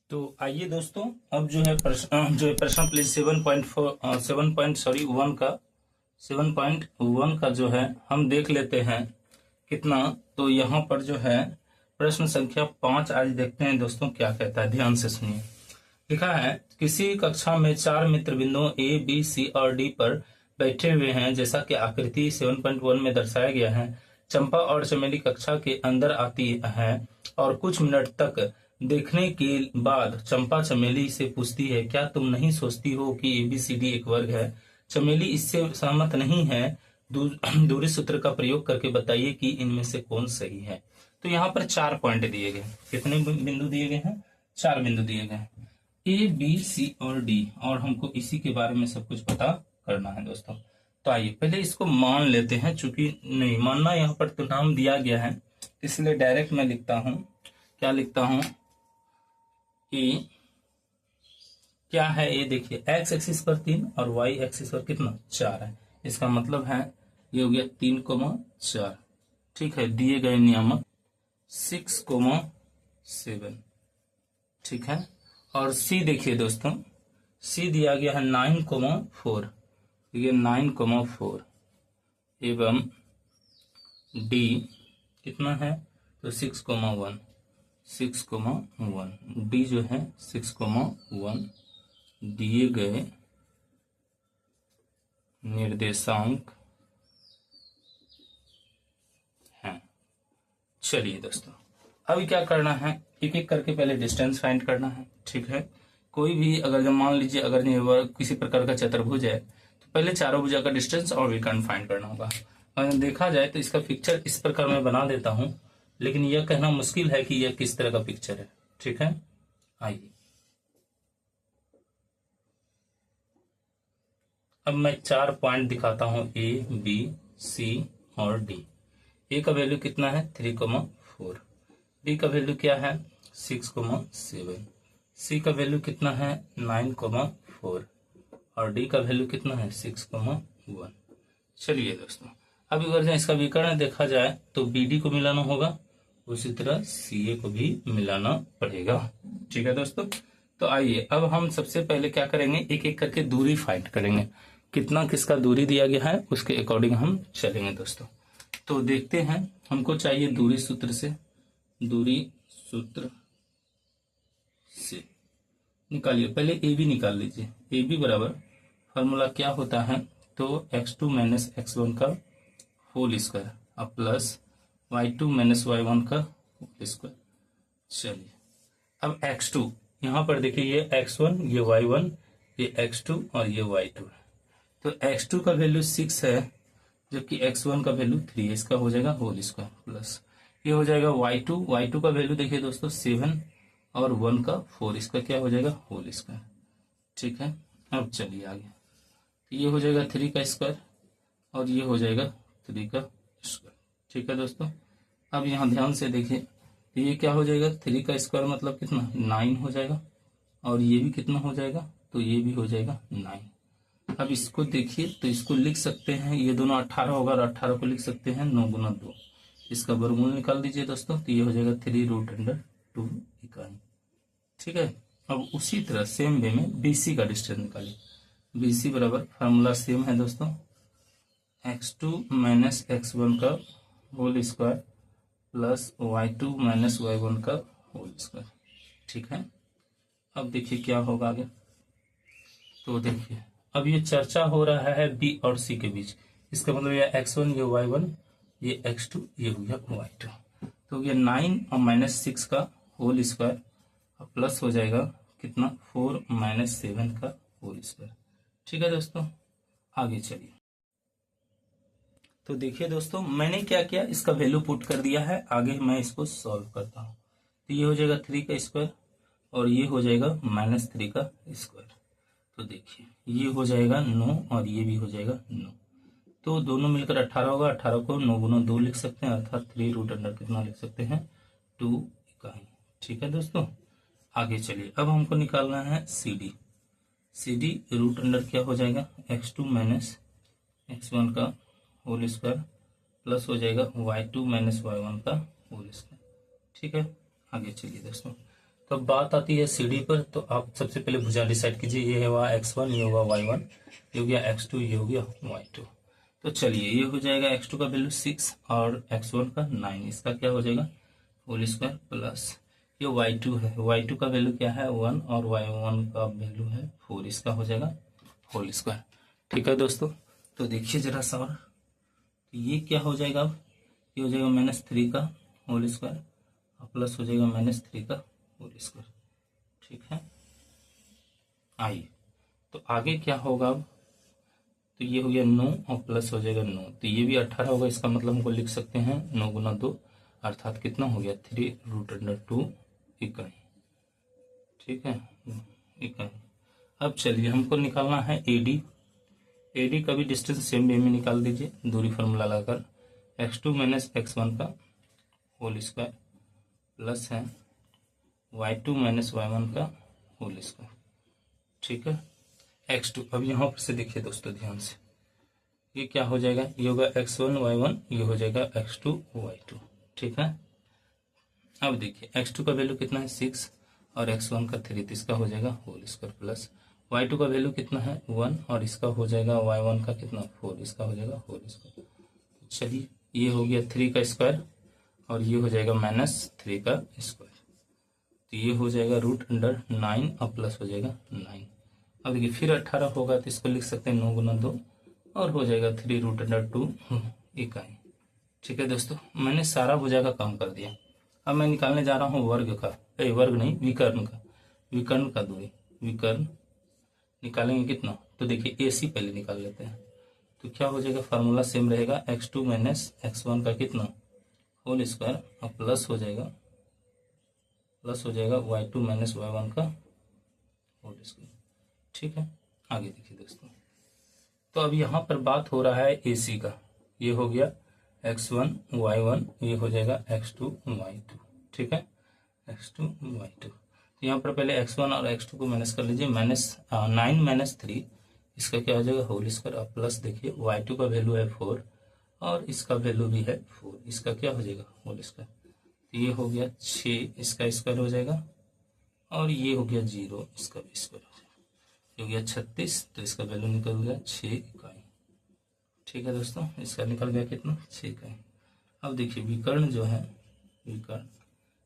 तो आइए दोस्तों, अब जो है प्रश्न प्लीज 7.4 7.1 का जो है हम देख लेते हैं कितना। तो यहाँ पर जो है प्रश्न संख्या 5 आज देखते हैं दोस्तों क्या कहता है, ध्यान से सुनिए। लिखा है, किसी कक्षा में 4 मित्र बिंदुओं ए बी सी और डी पर बैठे हुए हैं जैसा कि आकृति 7.1 में दर्शाया गया है। चंपा और चमेली कक्षा के अंदर आती है और कुछ मिनट तक देखने के बाद चंपा चमेली से पूछती है, क्या तुम नहीं सोचती हो कि एबीसीडी एक वर्ग है? चमेली इससे सहमत नहीं है। दूरी सूत्र का प्रयोग करके बताइए कि इनमें से कौन सही है। तो यहाँ पर 4 पॉइंट दिए गए। कितने बिंदु दिए गए हैं? 4 बिंदु दिए गए, ए बी सी और डी, और हमको इसी के बारे में सब कुछ पता करना है दोस्तों। तो आइए पहले इसको मान लेते हैं, चूंकि नहीं मानना यहाँ पर तो नाम दिया गया है, इसलिए डायरेक्ट मैं लिखता हूं, क्या लिखता हूं कि क्या है ये। देखिए एक्स एक्सिस पर 3 और वाई एक्सिस पर कितना 4 है। इसका मतलब है ये हो गया 3,4। ठीक है, दिए गए नियामक 6,7। ठीक है, और सी देखिए दोस्तों, सी दिया गया है 9,4, ये 9,4 एवं डी कितना है तो 6,1, 6,1 डी जो है 6,1 दिए गए निर्देशांक हैं। चलिए दोस्तों, अभी क्या करना है, एक एक करके पहले डिस्टेंस फाइंड करना है। ठीक है, कोई भी अगर जब मान लीजिए अगर किसी प्रकार का चतुर्भुज है तो पहले चारों भुजा का डिस्टेंस और विकर्ण फाइंड करना होगा। अगर देखा जाए तो इसका पिक्चर इस प्रकार मैं बना देता हूं, लेकिन यह कहना मुश्किल है कि यह किस तरह का पिक्चर है। ठीक है, आइए अब मैं 4 पॉइंट दिखाता हूं, ए बी सी और डी। ए का वैल्यू कितना है 3,4, बी का वैल्यू क्या है 6,7, सी का वैल्यू कितना है 9,4 और डी का वैल्यू कितना है 6,1। चलिए दोस्तों, अब अगर इसका विकर्ण देखा जाए तो बीडी को मिलाना होगा, उसी तरह सीए को भी मिलाना पड़ेगा। ठीक है दोस्तों, तो आइए अब हम सबसे पहले क्या करेंगे, एक एक करके दूरी फाइंड करेंगे। कितना किसका दूरी दिया गया है उसके अकॉर्डिंग हम चलेंगे दोस्तों। तो देखते हैं, हमको चाहिए दूरी सूत्र से, दूरी सूत्र से निकालिए। पहले ए बी निकाल लीजिए। ए बी बराबर फॉर्मूला क्या होता है तो x2 माइनस x1 का होल स्क्वायर और प्लस y2 माइनस y1 का होल स्क्वायर। चलिए अब x2 यहाँ पर देखिए, ये x1 ये y1 ये x2 और ये y2 है। तो x2 का वैल्यू 6 है जबकि x1 का वैल्यू 3 है, इसका हो जाएगा होल स्क्वायर प्लस ये हो जाएगा y2 का वैल्यू देखिए दोस्तों 7 और 1 का 4, इसका क्या हो जाएगा होल स्क्वायर। ठीक है, अब चलिए आगे, तो ये हो जाएगा 3 का स्क्वायर और ये हो जाएगा 3 का स्क्वायर। ठीक है दोस्तों, अब यहाँ ध्यान से देखिए, तो ये क्या हो जाएगा 3 का स्क्वायर मतलब कितना 9 हो जाएगा, और ये भी कितना हो जाएगा तो ये भी हो जाएगा 9। अब इसको देखिए तो इसको लिख सकते हैं, ये दोनों 18 होगा और 18 को लिख सकते हैं 9 गुना 2, इसका वर्गमूल निकाल दीजिए दोस्तों, तो ये हो जाएगा 3√2 इकाई। ठीक है, अब उसी तरह सेम वे में बीसी का डिस्टेंस निकालिए। बीसी बराबर फार्मूला सेम है दोस्तों, x2 माइनस x1 का whole square plus y2 minus y1 का होल स्क्वायर। ठीक है, अब देखिए क्या होगा आगे। तो देखिए अब ये चर्चा हो रहा है बी और सी के बीच, इसका मतलब ये x1 ये y1 ये x2 ये हो गया y2। तो ये 9 और माइनस 6 का होल स्क्वायर प्लस हो जाएगा कितना 4 माइनस 7 का होल स्क्वायर। ठीक है दोस्तों, आगे चलिए। तो देखिए दोस्तों, मैंने क्या किया, इसका वैल्यू पुट कर दिया है, आगे मैं इसको सॉल्व करता हूँ। तो ये हो जाएगा 3 का स्क्वायर और ये हो जाएगा -3 का स्क्वायर। तो देखिए ये हो जाएगा 9 और ये भी हो जाएगा 9, तो दोनों मिलकर 18 होगा। 18 को 9 गुना 2 लिख सकते हैं, अर्थात 3√अंडर कितना लिख सकते हैं 2 इकाई। ठीक है दोस्तों, आगे चलिए, अब हमको निकालना है CD। CD √अंडर क्या हो जाएगा x2 माइनस x1 का होल स्क्वायर प्लस हो जाएगा y2 माइनस y1 का होल स्क्वायर। ठीक है, आगे चलिए दोस्तों, तो अब बात आती है CD पर। तो आप सबसे पहले भुजा डिसाइड कीजिए, ये हुआ x1, ये होगा y1, ये हो गया x2, ये हो गया y2। तो चलिए ये हो जाएगा x2 का वैल्यू 6 और x1 का 9, इसका क्या हो जाएगा होल स्क्वायर प्लस ये y2 है, y2 का वैल्यू क्या है 1 और y1 का वैल्यू है 4, इसका हो जाएगा होल स्क्वायर। ठीक है दोस्तों, तो देखिए जरा सा और, तो ये क्या हो जाएगा, अब ये हो जाएगा -3 का होल स्क्वायर और प्लस हो जाएगा -3 का होल स्क्वायर। ठीक है, आइए तो आगे क्या होगा अब, तो ये हो गया 9 और प्लस हो जाएगा 9, तो ये भी 18 होगा, इसका मतलब हमको लिख सकते हैं 9 गुना 2 अर्थात कितना हो गया 3√2 इकाई। ठीक है, इकाई। अब चलिए हमको निकालना है AD का भी डिस्टेंस सेम वे में निकाल दीजिए, दूरी फार्मूला लगाकर x2 - x1 का होल स्क्वायर प्लस है y2 - y1 का होल स्क्वायर। ठीक है, x2। अब यहाँ पर से देखिए दोस्तों ध्यान से, ये क्या हो जाएगा, ये होगा x1 y1, ये हो जाएगा x2 y2। ठीक है, अब देखिए x2 का वैल्यू कितना है 6 और x1 का 3, तो इसका हो जाएगा होल स्क्वायर प्लस y2 का वैल्यू कितना है 1 और इसका हो जाएगा y1 का कितना 4, इसका हो जाएगा होल स्क्वायर। चलिए ये हो गया 3 का स्क्वायर और ये हो जाएगा -3 का स्क्वायर, तो ये हो जाएगा √9 और प्लस हो जाएगा 9। अब देखिए फिर 18 होगा तो इसको लिख सकते हैं 9 गुना 2 और हो जाएगा 3√2 इकाई। ठीक है दोस्तों, मैंने सारा भुजा का काम कर दिया। अब मैं निकालने जा रहा हूँ वर्ग का, वर्ग नहीं विकर्ण का, विकर्ण का दूरी, विकर्ण निकालेंगे कितना, तो देखिए AC पहले निकाल लेते हैं। तो क्या हो जाएगा, फार्मूला सेम रहेगा x2 - x1 का कितना होल स्क्वायर और प्लस हो जाएगा y2 - y1 का होल स्क्वायर। ठीक है, आगे देखिए दोस्तों, तो अब यहाँ पर बात हो रहा है AC का, ये हो गया x1 y1, ये हो जाएगा x2 y2। ठीक है, x2 y2, तो यहाँ पर पहले x1 और x2 को माइनस कर लीजिए, -9 - 3, इसका क्या हो जाएगा होल स्क्वायर और प्लस देखिए y2 का वैल्यू है 4 और इसका वैल्यू भी है 4, इसका क्या हो जाएगा होल स्क्वायर, तो ये हो गया 6, इसका स्क्वायर हो जाएगा और ये हो गया 0, इसका भी स्क्वायर हो जाएगा, ये हो गया 36, तो इसका वैल्यू निकल गया 6 इकाई। ठीक है दोस्तों, इसका निकल गया कितना 6 इकाई। अब देखिए विकर्ण जो है, विकर्ण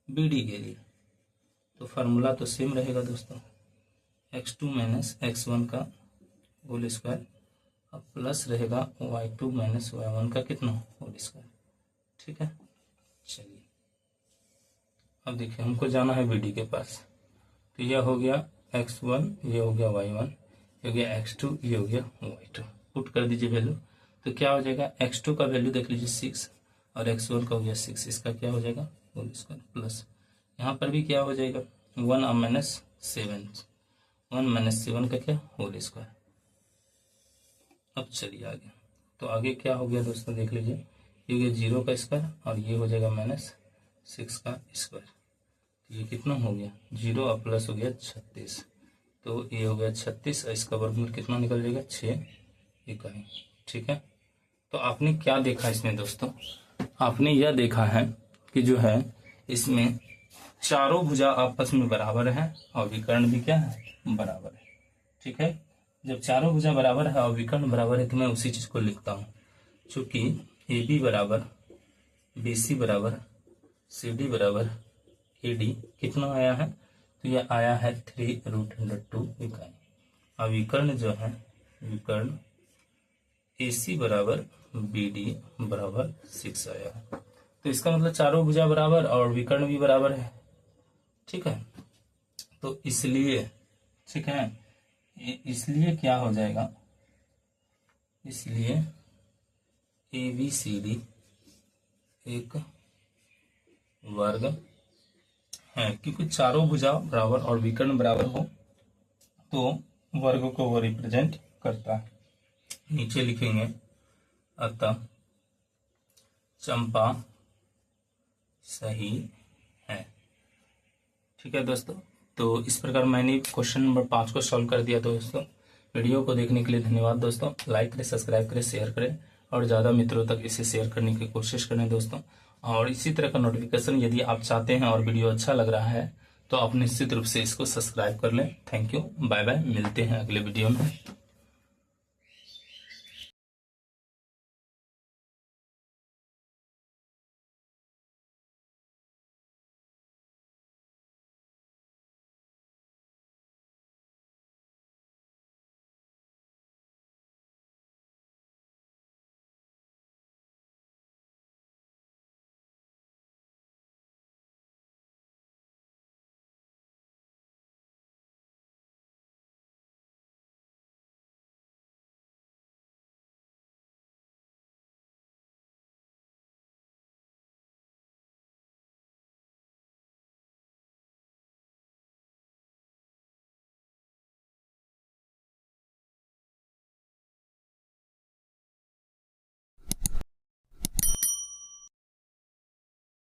BD के लिए तो फार्मूला तो सेम रहेगा दोस्तों, x2 - x1 का होल स्क्वायर अब प्लस रहेगा y2 - y1 का कितना होल स्क्वायर। ठीक है, चलिए अब देखिए हमको जाना है BD के पास, तो यह हो गया x1, ये हो गया y1, ये हो गया x2, ये हो गया y2, पुट कर दीजिए वैल्यू, तो क्या हो जाएगा x2 का वैल्यू देख लीजिए 6 और x1 का हो गया 6, इसका क्या हो जाएगा होल स्क्वायर प्लस यहाँ पर भी क्या हो जाएगा 1 और -7, 1 - 7 का क्या होल स्क्वायर। अब चलिए आगे, तो आगे क्या हो गया दोस्तों देख लीजिए, ये हो गया 0 का स्क्वायर और ये हो जाएगा -6 का स्क्वायर, तो ये कितना हो गया 0 और प्लस हो गया 36, तो ये हो गया 36 और इसका वर्गमूल कितना निकल जाएगा 6 इकाई। ठीक है, तो आपने क्या देखा इसमें दोस्तों, आपने यह देखा है कि जो है इसमें चारों भुजा आपस में बराबर है और विकर्ण भी क्या है बराबर है। ठीक है, जब चारों भुजा बराबर है और विकर्ण बराबर है तो मैं उसी चीज को लिखता हूँ, चूंकि AB बराबर BC बराबर CD बराबर AD कितना आया है, तो यह आया है 3√2 इकाई। और विकर्ण जो है, विकर्ण AC बराबर BD बराबर 6 आया है, तो इसका मतलब चारों भुजा बराबर और विकर्ण भी बराबर है। ठीक है, तो इसलिए ठीक है, इसलिए क्या हो जाएगा, इसलिए ABCD एक वर्ग है, क्योंकि चारों भुजा बराबर और विकर्ण बराबर हो तो वर्ग को वो रिप्रेजेंट करता है। नीचे लिखेंगे अतः चंपा सही है। ठीक है दोस्तों, तो इस प्रकार मैंने क्वेश्चन नंबर 5 को सॉल्व कर दिया दोस्तों। वीडियो को देखने के लिए धन्यवाद दोस्तों। लाइक करें, सब्सक्राइब करें, शेयर करें और ज़्यादा मित्रों तक इसे शेयर करने की कोशिश करें दोस्तों। और इसी तरह का नोटिफिकेशन यदि आप चाहते हैं और वीडियो अच्छा लग रहा है तो आप निश्चित रूप से इसको सब्सक्राइब कर लें। थैंक यू, बाय बाय, मिलते हैं अगले वीडियो में।